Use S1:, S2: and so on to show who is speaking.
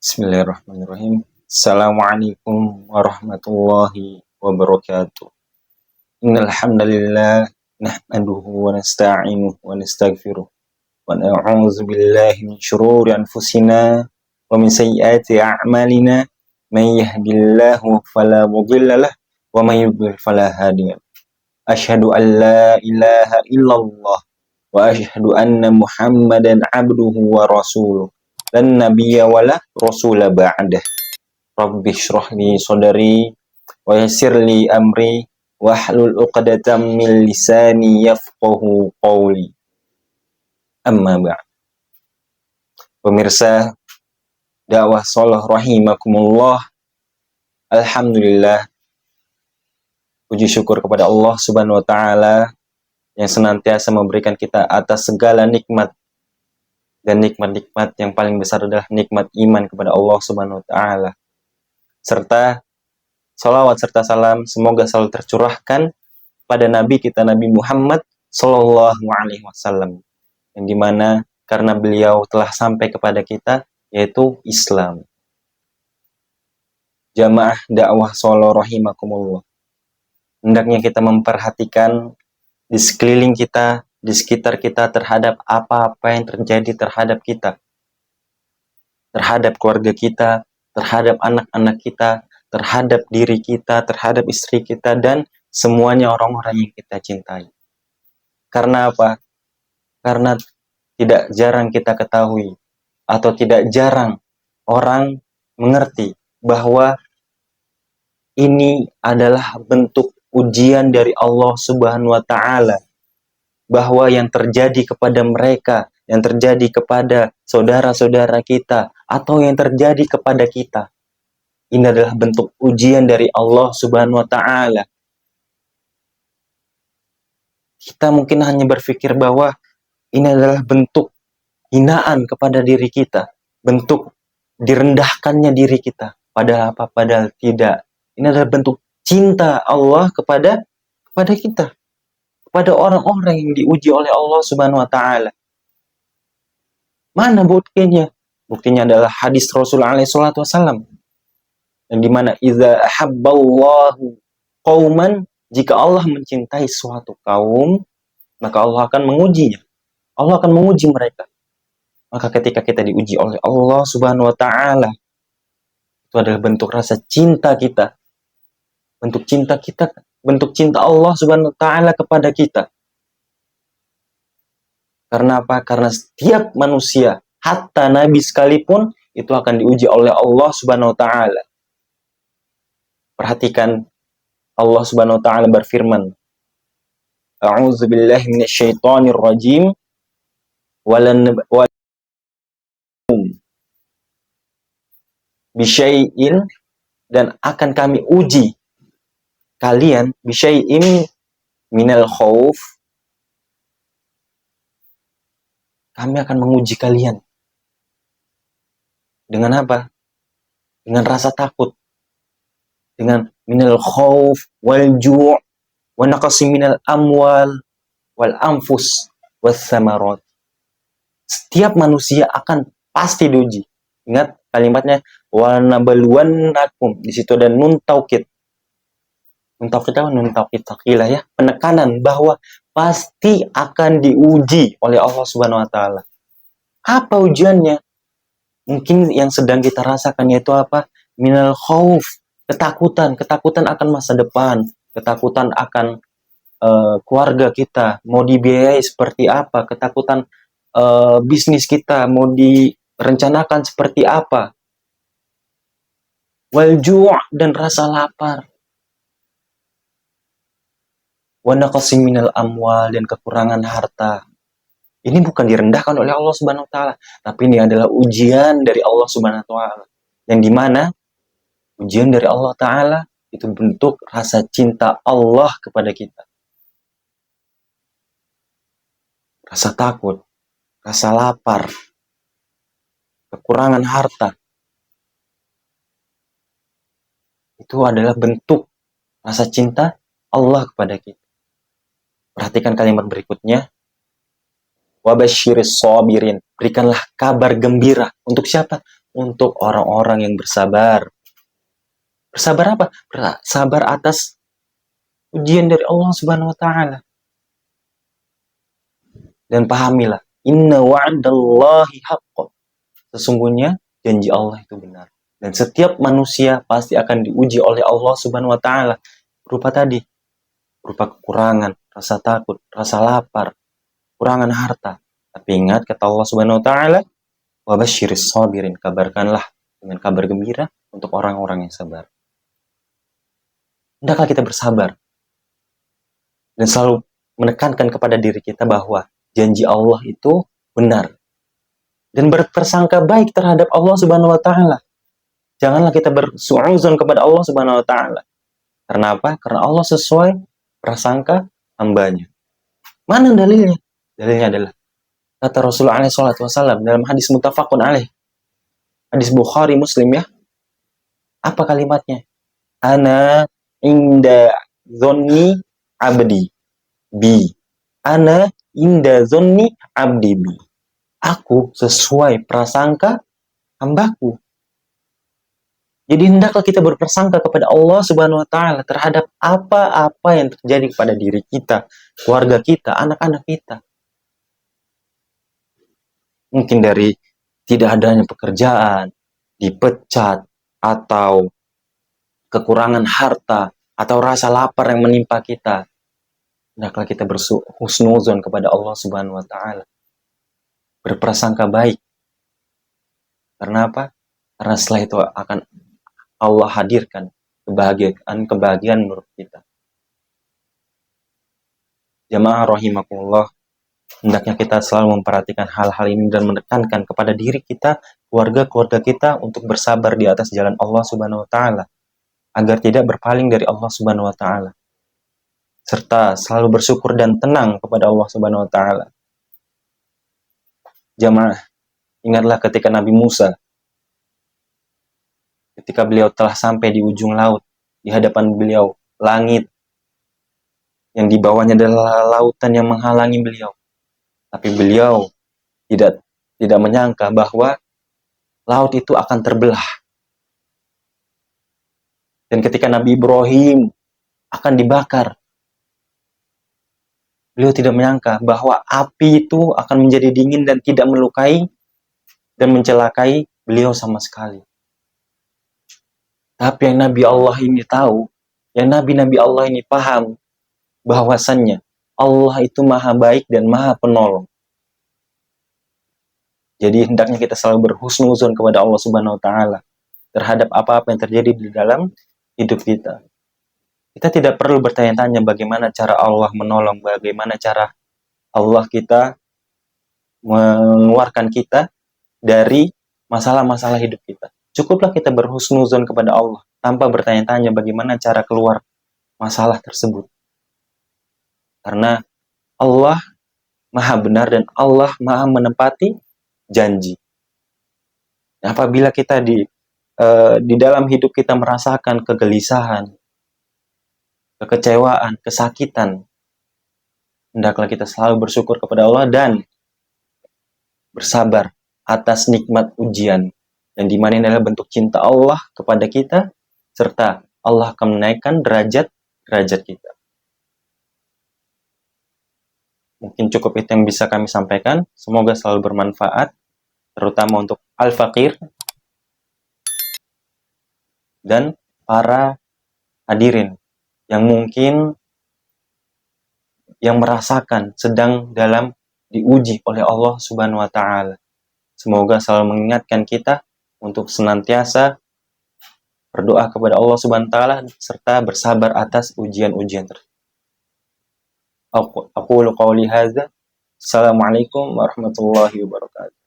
S1: Bismillahirrahmanirrahim. Assalamualaikum warahmatullahi wabarakatuh. Innal hamdalillah nahmaduhu wa nasta'inuhu wa nastaghfiruh wa na'udzu billahi min shururi anfusina wa min sayyiati a'malina. May yahdihillahu fala mudhillalah wa may yudlil fala hadiyalah. Asyhadu an la ilaha illallah wa asyhadu anna Muhammadan abduhu wa rasuluh. Dan nabiyya wala rasula ba'dah. Rabbi shrah li sadri wa yassir li amri wahlul 'uqdatam min lisani yafqahu qawli. Amma ba'd. Pemirsa dakwah Shalah rahimakumullah. Alhamdulillah, puji syukur kepada Allah Subhanahu wa taala yang senantiasa memberikan kita atas segala nikmat. Dan nikmat-nikmat yang paling besar adalah nikmat iman kepada Allah Subhanahu wa taala. Serta salawat serta salam semoga selalu tercurahkan pada Nabi kita, Nabi Muhammad Sallallahu Alaihi Wasallam, yang dimana karena beliau telah sampai kepada kita yaitu Islam. Jamaah dakwah Shalah rahimakumullah, hendaknya kita memperhatikan di sekeliling kita, di sekitar kita, terhadap apa-apa yang terjadi terhadap kita, terhadap keluarga kita, terhadap anak-anak kita, terhadap diri kita, terhadap istri kita, dan semuanya orang-orang yang kita cintai. Karena apa? Karena tidak jarang kita ketahui atau tidak jarang orang mengerti bahwa ini adalah bentuk ujian dari Allah Subhanahu wa taala, bahwa yang terjadi kepada mereka, yang terjadi kepada saudara-saudara kita, atau yang terjadi kepada kita, ini adalah bentuk ujian dari Allah Subhanahu wa taala. Kita mungkin hanya berpikir bahwa ini adalah bentuk hinaan kepada diri kita, bentuk direndahkannya diri kita. Padahal apa? Padahal tidak. Ini adalah bentuk cinta Allah kepada kita, pada orang-orang yang diuji oleh Allah Subhanahu wa taala. Mana buktinya? Buktinya adalah hadis Rasulullah SAW, yang dimana idza ahabballahu qauman, jika Allah mencintai suatu kaum, maka Allah akan mengujinya. Allah akan menguji mereka. Maka ketika kita diuji oleh Allah Subhanahu wa taala, itu adalah bentuk rasa cinta kita. Bentuk cinta kita, bentuk cinta Allah Subhanahu wa taala kepada kita. Karena apa? Karena setiap manusia, hatta Nabi sekalipun, itu akan diuji oleh Allah Subhanahu wa taala. Perhatikan, Allah Subhanahu wa taala berfirman, A'udzu billahi minasyaitonir rajim, bisyai'in, dan akan kami uji kalian, bisyai'in minal khauf, kami akan menguji kalian. Dengan apa? Dengan rasa takut. Dengan minal khauf wal ju' wa naqsi minal amwal wal anfus was samarat. Setiap manusia akan pasti diuji. Ingat kalimatnya, wa nabluwannakum. Di situ ada nun taukid. Nun taukid apa? Nun taukid taqilah ya. Penekanan bahwa pasti akan diuji oleh Allah Subhanahu wa taala. Apa ujiannya? Mungkin yang sedang kita rasakan yaitu apa? Minal khauf, ketakutan akan masa depan, ketakutan akan keluarga kita, mau dibiayai seperti apa, ketakutan bisnis kita mau direncanakan seperti apa, wal ju' dan rasa lapar, wa naqsi minal amwal dan kekurangan harta. Ini bukan direndahkan oleh Allah Subhanahu wa taala, tapi ini adalah ujian dari Allah Subhanahu wa taala. Yang dimana ujian dari Allah taala itu bentuk rasa cinta Allah kepada kita. Rasa takut, rasa lapar, kekurangan harta, itu adalah bentuk rasa cinta Allah kepada kita. Perhatikan kalimat berikutnya. Wabasyiris sabirin, berikanlah kabar gembira. Untuk siapa? untuk orang-orang yang bersabar. Bersabar apa? Bersabar atas ujian dari Allah Subhanahu wa taala. Dan pahamilah, inna wa'dallahi haqqo. Sesungguhnya janji Allah itu benar. Dan setiap manusia pasti akan diuji oleh Allah Subhanahu wa taala berupa tadi, berupa kekurangan, rasa takut, rasa lapar, kurangan harta. Tapi ingat kata Allah Subhanahu wa taala, wa basyiris sabirin, kabarkanlah dengan kabar gembira untuk orang-orang yang sabar. Hendaklah kita bersabar dan selalu menekankan kepada diri kita bahwa janji Allah itu benar dan berprasangka baik terhadap Allah Subhanahu wa taala. Janganlah kita bersuudzon kepada Allah Subhanahu wa taala. Karena apa? Karena Allah sesuai prasangka hambanya. Mana dalilnya? Dalilnya adalah kata Rasulullah SAW dalam hadis muttafaqun alaih. Hadis Bukhari Muslim ya. Apa kalimatnya? Ana inda zonni abdi bi. Ana inda zonni abdi bi. Aku sesuai prasangka hambaku. Jadi hendaklah kita berprasangka kepada Allah Subhanahu wa taala terhadap apa-apa yang terjadi kepada diri kita, keluarga kita, anak-anak kita. Mungkin dari tidak adanya pekerjaan, dipecat, atau kekurangan harta, atau rasa lapar yang menimpa kita. Hendaklah kita berhusnuzon kepada Allah Subhanahu wa taala. Berprasangka baik. Karena apa? Karena setelah itu akan Allah hadirkan kebahagiaan menurut kita. Jamaah rahimakumullah, hendaknya kita selalu memperhatikan hal-hal ini dan menekankan kepada diri kita, keluarga kita untuk bersabar di atas jalan Allah Subhanahu wa taala agar tidak berpaling dari Allah Subhanahu wa taala. Serta selalu bersyukur dan tenang kepada Allah Subhanahu wa taala. Jamaah, ingatlah ketika Nabi Musa, ketika beliau telah sampai di ujung laut, di hadapan beliau langit, yang di bawahnya adalah lautan yang menghalangi beliau. Tapi beliau tidak menyangka bahwa laut itu akan terbelah. Dan ketika Nabi Ibrahim akan dibakar, beliau tidak menyangka bahwa api itu akan menjadi dingin dan tidak melukai dan mencelakai beliau sama sekali. Tapi yang Nabi Allah ini tahu, yang Nabi Allah ini paham bahwasannya Allah itu maha baik dan maha penolong. Jadi hendaknya kita selalu berhusnuzon kepada Allah Subhanahu wa taala terhadap apa-apa yang terjadi di dalam hidup kita. Kita tidak perlu bertanya-tanya bagaimana cara Allah menolong, bagaimana cara Allah kita mengeluarkan kita dari masalah-masalah hidup kita. Cukuplah kita berhusnuzon kepada Allah tanpa bertanya-tanya bagaimana cara keluar masalah tersebut. Karena Allah maha benar dan Allah maha menepati janji. Apabila kita di dalam hidup kita merasakan kegelisahan, kekecewaan, kesakitan, hendaklah kita selalu bersyukur kepada Allah dan bersabar atas nikmat ujian yang dimana ini adalah bentuk cinta Allah kepada kita, serta Allah akan menaikkan derajat kita. Mungkin cukup itu yang bisa kami sampaikan. Semoga selalu bermanfaat, terutama untuk al-faqir dan para hadirin yang mungkin yang merasakan sedang dalam diuji oleh Allah Subhanahu wa taala. Semoga selalu mengingatkan kita untuk senantiasa berdoa kepada Allah Subhanahu wa taala serta bersabar atas ujian-ujian tersebut. Aqulu qawli hadza. Assalamualaikum warahmatullahi wabarakatuh.